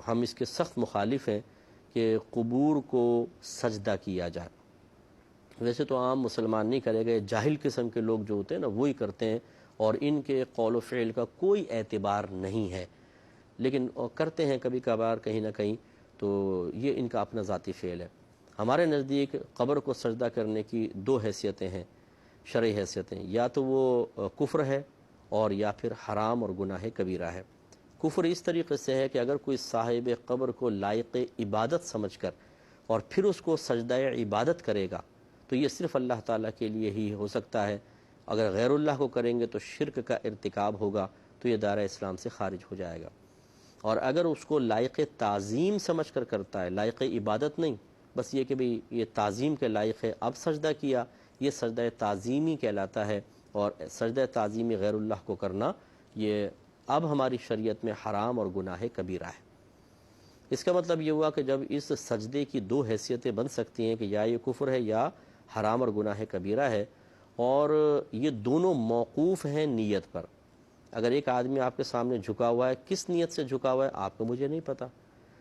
ہم اس کے سخت مخالف ہیں کہ قبور کو سجدہ کیا جائے۔ ویسے تو عام مسلمان نہیں کرے گا، جاہل قسم کے لوگ جو ہوتے ہیں نا وہی کرتے ہیں، اور ان کے قول و فعل کا کوئی اعتبار نہیں ہے، لیکن کرتے ہیں کبھی کبھار کہیں نہ کہیں، تو یہ ان کا اپنا ذاتی فعل ہے۔ ہمارے نزدیک قبر کو سجدہ کرنے کی دو حیثیتیں ہیں، شرعی حیثیتیں، یا تو وہ کفر ہے اور یا پھر حرام اور گناہ کبیرہ ہے۔ کفر اس طریقے سے ہے کہ اگر کوئی صاحب قبر کو لائق عبادت سمجھ کر اور پھر اس کو سجدہ عبادت کرے گا تو یہ صرف اللہ تعالیٰ کے لیے ہی ہو سکتا ہے، اگر غیر اللہ کو کریں گے تو شرک کا ارتکاب ہوگا، تو یہ دائرہ اسلام سے خارج ہو جائے گا۔ اور اگر اس کو لائق تعظیم سمجھ کر کرتا ہے، لائق عبادت نہیں، بس یہ کہ بھئی یہ تعظیم کے لائق ہے، اب سجدہ کیا، یہ سجدہ تعظیمی کہلاتا ہے، اور سجدہ تعظیمی غیر اللہ کو کرنا یہ اب ہماری شریعت میں حرام اور گناہ کبیرہ ہے۔ اس کا مطلب یہ ہوا کہ جب اس سجدے کی دو حیثیتیں بن سکتی ہیں کہ یا یہ کفر ہے یا حرام اور گناہ کبیرہ ہے، اور یہ دونوں موقوف ہیں نیت پر۔ اگر ایک آدمی آپ کے سامنے جھکا ہوا ہے، کس نیت سے جھکا ہوا ہے آپ کو مجھے نہیں پتا،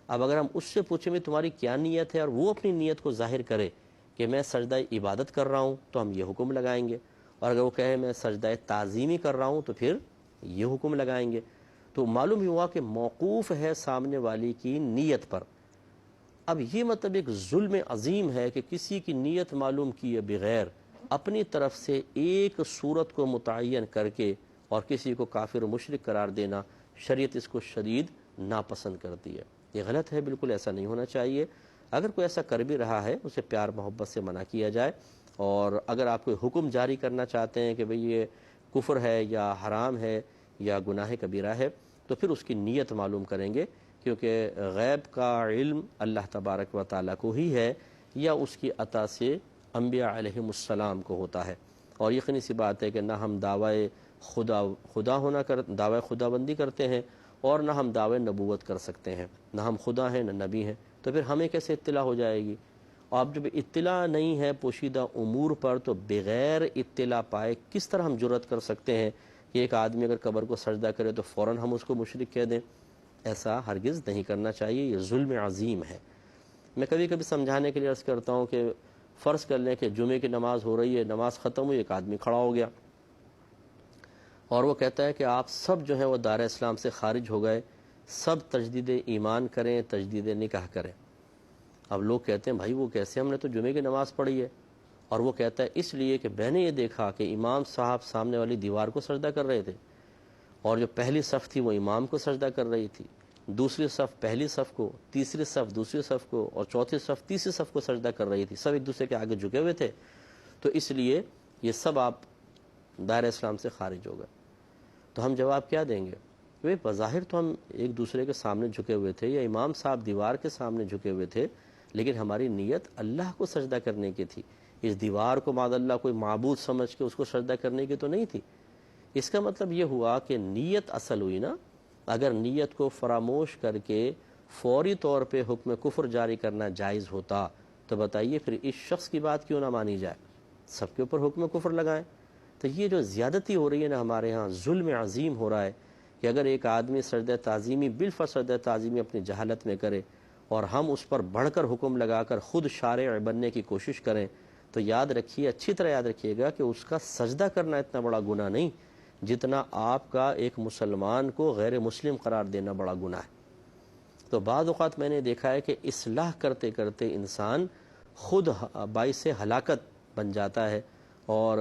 اب اگر ہم اس سے پوچھیں میں تمہاری کیا نیت ہے اور وہ اپنی نیت کو ظاہر کرے کہ میں سجدہ عبادت کر رہا ہوں تو ہم یہ حکم لگائیں گے، اور اگر وہ کہے میں سجدہ تعظیمی کر رہا ہوں تو پھر یہ حکم لگائیں گے۔ تو معلوم ہوا کہ موقوف ہے سامنے والی کی نیت پر۔ اب یہ مطلب ایک ظلم عظیم ہے کہ کسی کی نیت معلوم کیے بغیر اپنی طرف سے ایک صورت کو متعین کر کے اور کسی کو کافر و مشرک قرار دینا، شریعت اس کو شدید ناپسند کرتی ہے۔ یہ غلط ہے، بالکل ایسا نہیں ہونا چاہیے۔ اگر کوئی ایسا کر بھی رہا ہے اسے پیار محبت سے منع کیا جائے، اور اگر آپ کوئی حکم جاری کرنا چاہتے ہیں کہ بھئی یہ کفر ہے یا حرام ہے یا گناہ کبیرہ ہے تو پھر اس کی نیت معلوم کریں گے، کیونکہ غیب کا علم اللہ تبارک و تعالیٰ کو ہی ہے یا اس کی عطا سے انبیاء علیہم السلام کو ہوتا ہے۔ اور یقینی سی بات ہے کہ نہ ہم دعوی دعوی خدا بندی کرتے ہیں اور نہ ہم دعوی نبوت کر سکتے ہیں، نہ ہم خدا ہیں نہ نبی ہیں، تو پھر ہمیں کیسے اطلاع ہو جائے گی؟ اور اب جب اطلاع نہیں ہے پوشیدہ امور پر تو بغیر اطلاع پائے کس طرح ہم جرأت کر سکتے ہیں کہ ایک آدمی اگر قبر کو سجدہ کرے تو فوراً ہم اس کو مشرک کہہ دیں؟ ایسا ہرگز نہیں کرنا چاہیے، یہ ظلم عظیم ہے۔ میں کبھی کبھی سمجھانے کے لیے عرض کرتا ہوں کہ فرض کر لیں کہ جمعے کی نماز ہو رہی ہے، نماز ختم ہوئی، ایک آدمی کھڑا ہو گیا اور وہ کہتا ہے کہ آپ سب جو ہیں وہ دائرہ اسلام سے خارج ہو گئے، سب تجدید ایمان کریں، تجدید نکاح کریں۔ اب لوگ کہتے ہیں بھائی وہ کیسے، ہم نے تو جمعے کی نماز پڑھی ہے، اور وہ کہتا ہے اس لیے کہ میں نے یہ دیکھا کہ امام صاحب سامنے والی دیوار کو سجدہ کر رہے تھے، اور جو پہلی صف تھی وہ امام کو سجدہ کر رہی تھی، دوسری صف پہلی صف کو، تیسری صف دوسری صف کو، اور چوتھی صف تیسری صف کو سجدہ کر رہی تھی، سب ایک دوسرے کے آگے جھکے ہوئے تھے، تو اس لیے یہ سب آپ دائرہ اسلام سے خارج ہو گئے۔ تو ہم جواب کیا دیں گے؟ وہ بظاہر تو ہم ایک دوسرے کے سامنے جھکے ہوئے تھے یا امام صاحب دیوار کے سامنے جھکے ہوئے تھے، لیکن ہماری نیت اللہ کو سجدہ کرنے کی تھی، اس دیوار کو معاذ اللہ کوئی معبود سمجھ کے اس کو سجدہ کرنے کی تو نہیں تھی۔ اس کا مطلب یہ ہوا کہ نیت اصل ہوئی نا۔ اگر نیت کو فراموش کر کے فوری طور پہ حکم کفر جاری کرنا جائز ہوتا تو بتائیے پھر اس شخص کی بات کیوں نہ مانی جائے، سب کے اوپر حکم کفر لگائیں؟ تو یہ جو زیادتی ہو رہی ہے نا ہمارے ہاں، ظلم عظیم ہو رہا ہے کہ اگر ایک آدمی سجدہ تعظیمی بالفرض سجدہ تعظیمی اپنی جہالت میں کرے اور ہم اس پر بڑھ کر حکم لگا کر خود شارع بننے کی کوشش کریں، تو یاد رکھیے، اچھی طرح یاد رکھیے گا کہ اس کا سجدہ کرنا اتنا بڑا گناہ نہیں جتنا آپ کا ایک مسلمان کو غیر مسلم قرار دینا بڑا گناہ ہے۔ تو بعض اوقات میں نے دیکھا ہے کہ اصلاح کرتے کرتے انسان خود باعث ہلاکت بن جاتا ہے اور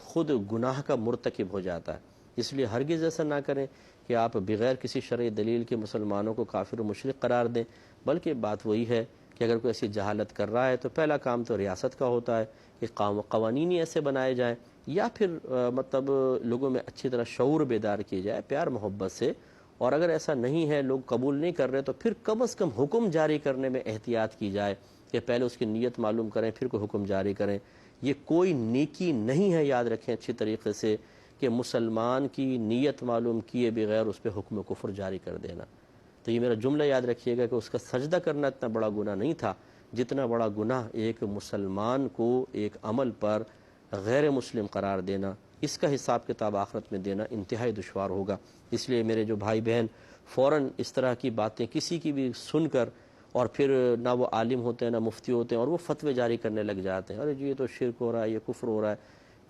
خود گناہ کا مرتکب ہو جاتا ہے۔ اس لیے ہرگز ایسا نہ کریں کہ آپ بغیر کسی شرعی دلیل کے مسلمانوں کو کافر و مشرک قرار دیں، بلکہ بات وہی ہے کہ اگر کوئی ایسی جہالت کر رہا ہے تو پہلا کام تو ریاست کا ہوتا ہے کہ قوانین ایسے بنائے جائیں، یا پھر مطلب لوگوں میں اچھی طرح شعور بیدار کی جائے پیار محبت سے، اور اگر ایسا نہیں ہے، لوگ قبول نہیں کر رہے، تو پھر کم از کم حکم جاری کرنے میں احتیاط کی جائے کہ پہلے اس کی نیت معلوم کریں پھر کوئی حکم جاری کریں۔ یہ کوئی نیکی نہیں ہے، یاد رکھیں اچھی طریقے سے، کہ مسلمان کی نیت معلوم کیے بغیر اس پہ حکم کفر جاری کر دینا۔ تو یہ میرا جملہ یاد رکھیے گا کہ اس کا سجدہ کرنا اتنا بڑا گناہ نہیں تھا جتنا بڑا گناہ ایک مسلمان کو ایک عمل پر غیر مسلم قرار دینا، اس کا حساب کتاب آخرت میں دینا انتہائی دشوار ہوگا۔ اس لیے میرے جو بھائی بہن فوراً اس طرح کی باتیں کسی کی بھی سن کر، اور پھر نہ وہ عالم ہوتے ہیں نہ مفتی ہوتے ہیں، اور وہ فتوے جاری کرنے لگ جاتے ہیں، ارے جی یہ تو شرک ہو رہا ہے، یہ کفر ہو رہا ہے،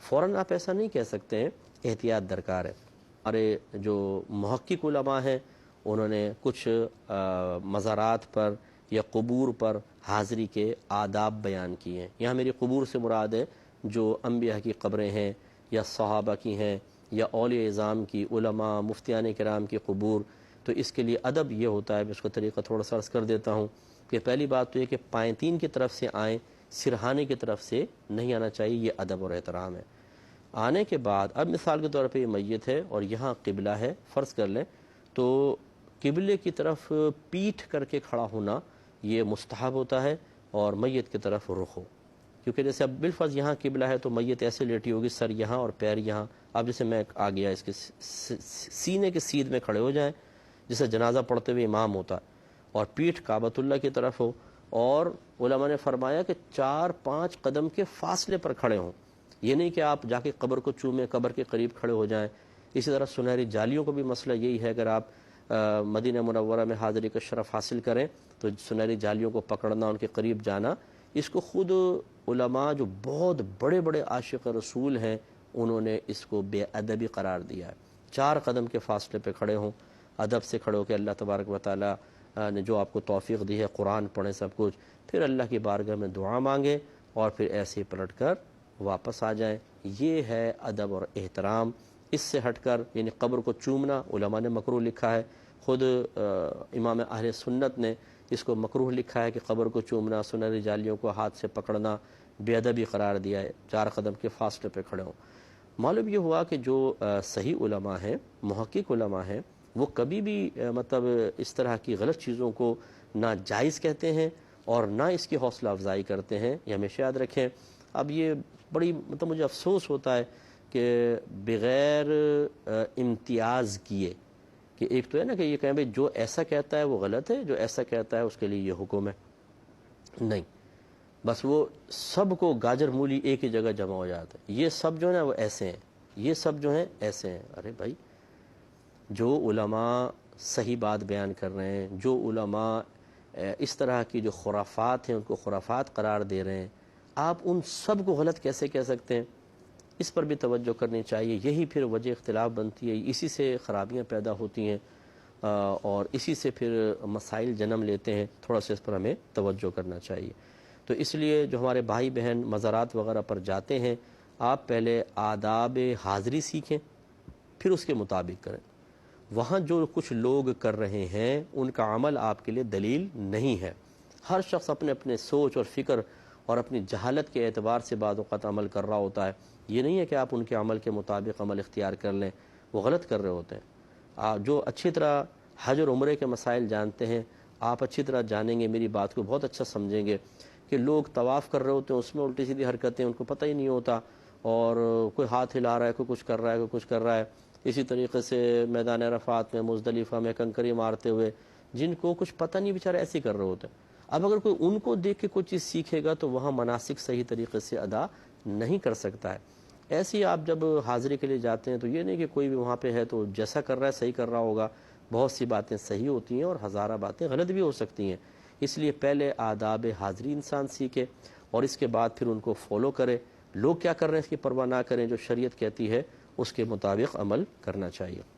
فوراً آپ ایسا نہیں کہہ سکتے ہیں، احتیاط درکار ہے۔ ہمارے جو محقق علماء ہیں انہوں نے کچھ مزارات پر یا قبور پر حاضری کے آداب بیان کیے ہیں۔ یہاں میری قبور سے مراد ہے جو انبیاء کی قبریں ہیں یا صحابہ کی ہیں یا اولیاء اعظام کی، علماء مفتیان کرام کی قبور، تو اس کے لیے ادب یہ ہوتا ہے، میں اس کا طریقہ تھوڑا سا عرض کر دیتا ہوں کہ پہلی بات تو یہ کہ پائنتین کی طرف سے آئیں، سرہانے کی طرف سے نہیں آنا چاہیے، یہ ادب اور احترام ہے۔ آنے کے بعد اب مثال کے طور پہ یہ میت ہے اور یہاں قبلہ ہے، فرض کر لیں تو قبلے کی طرف پیٹھ کر کے کھڑا ہونا یہ مستحب ہوتا ہے، اور میت کی طرف رخ ہو، کیونکہ جیسے اب بالفرض یہاں قبلہ ہے تو میت ایسے لیٹی ہوگی، سر یہاں اور پیر یہاں۔ اب جیسے میں آ گیا اس کے سینے کے سیدھ میں کھڑے ہو جائیں جیسے جنازہ پڑھتے ہوئے امام ہوتا ہے، اور پیٹھ کعبۃ اللہ کی طرف ہو، اور علماء نے فرمایا کہ 4-5 قدم کے فاصلے پر کھڑے ہوں، یہ نہیں کہ آپ جا کے قبر کو چومیں، قبر کے قریب کھڑے ہو جائیں۔ اسی طرح سنہری جالیوں کو بھی مسئلہ یہی ہے، اگر آپ مدینہ منورہ میں حاضری کا شرف حاصل کریں تو سنہری جالیوں کو پکڑنا، ان کے قریب جانا، اس کو خود علماء جو بہت بڑے بڑے عاشق رسول ہیں انہوں نے اس کو بے ادبی قرار دیا ہے۔ 4 قدم کے فاصلے پہ کھڑے ہوں، ادب سے کھڑے ہو کہ اللہ تبارک و تعالی نے جو آپ کو توفیق دی ہے، قرآن پڑھیں، سب کچھ، پھر اللہ کی بارگاہ میں دعا مانگیں اور پھر ایسے ہی پلٹ کر واپس آ جائیں۔ یہ ہے ادب اور احترام۔ اس سے ہٹ کر یعنی قبر کو چومنا علماء نے مکروہ لکھا ہے، خود امام اہل سنت نے اس کو مکروہ لکھا ہے کہ قبر کو چومنا، سنہری جالیوں کو ہاتھ سے پکڑنا بے ادبی قرار دیا ہے، 4 قدم کے فاصلے پہ کھڑے ہوں۔ معلوم یہ ہوا کہ جو صحیح علماء ہیں، محقق علماء ہیں، وہ کبھی بھی مطلب اس طرح کی غلط چیزوں کو نہ جائز کہتے ہیں اور نہ اس کی حوصلہ افزائی کرتے ہیں، یہ ہمیشہ یاد رکھیں۔ اب یہ بڑی مطلب مجھے افسوس ہوتا ہے کہ بغیر امتیاز کیے، کہ ایک تو ہے نا کہ یہ کہیں بھائی جو ایسا کہتا ہے وہ غلط ہے، جو ایسا کہتا ہے اس کے لیے یہ حکم ہے، نہیں، بس وہ سب کو گاجر مولی ایک ہی جگہ جمع ہو جاتا ہے، یہ سب جو ہے نا وہ ایسے ہیں، یہ سب جو ہیں ایسے ہیں۔ ارے بھائی، جو علماء صحیح بات بیان کر رہے ہیں، جو علماء اس طرح کی جو خرافات ہیں ان کو خرافات قرار دے رہے ہیں، آپ ان سب کو غلط کیسے کہہ سکتے ہیں؟ اس پر بھی توجہ کرنی چاہیے۔ یہی پھر وجہ اختلاف بنتی ہے، اسی سے خرابیاں پیدا ہوتی ہیں اور اسی سے پھر مسائل جنم لیتے ہیں۔ تھوڑا سا اس پر ہمیں توجہ کرنا چاہیے۔ تو اس لیے جو ہمارے بھائی بہن مزارات وغیرہ پر جاتے ہیں، آپ پہلے آداب حاضری سیکھیں، پھر اس کے مطابق کریں۔ وہاں جو کچھ لوگ کر رہے ہیں ان کا عمل آپ کے لیے دلیل نہیں ہے۔ ہر شخص اپنے اپنے سوچ اور فکر اور اپنی جہالت کے اعتبار سے بعض اوقات عمل کر رہا ہوتا ہے، یہ نہیں ہے کہ آپ ان کے عمل کے مطابق عمل اختیار کر لیں، وہ غلط کر رہے ہوتے ہیں۔ جو اچھی طرح حج اور عمرے کے مسائل جانتے ہیں، آپ اچھی طرح جانیں گے، میری بات کو بہت اچھا سمجھیں گے کہ لوگ طواف کر رہے ہوتے ہیں، اس میں الٹی سیدھی حرکتیں ان کو پتہ ہی نہیں ہوتا، اور کوئی ہاتھ ہلا رہا ہے، کوئی کچھ کر رہا ہے، کوئی کچھ کر رہا ہے۔ اسی طریقے سے میدان عرفات میں مزدلفہ میں کنکری مارتے ہوئے جن کو کچھ پتہ نہیں، بیچارے ایسے کر رہے ہوتے ہیں۔ اب اگر کوئی ان کو دیکھ کے کوئی چیز سیکھے گا تو وہاں مناسک صحیح طریقے سے ادا نہیں کر سکتا ہے۔ ایسے ہی آپ جب حاضری کے لیے جاتے ہیں تو یہ نہیں کہ کوئی بھی وہاں پہ ہے تو جیسا کر رہا ہے صحیح کر رہا ہوگا، بہت سی باتیں صحیح ہوتی ہیں اور ہزارہ باتیں غلط بھی ہو سکتی ہیں۔ اس لیے پہلے آداب حاضری انسان سیکھے اور اس کے بعد پھر ان کو فالو کرے۔ لوگ کیا کر رہے ہیں اس کی پرواہ نہ کریں، جو شریعت کہتی ہے اس کے مطابق عمل کرنا چاہیے۔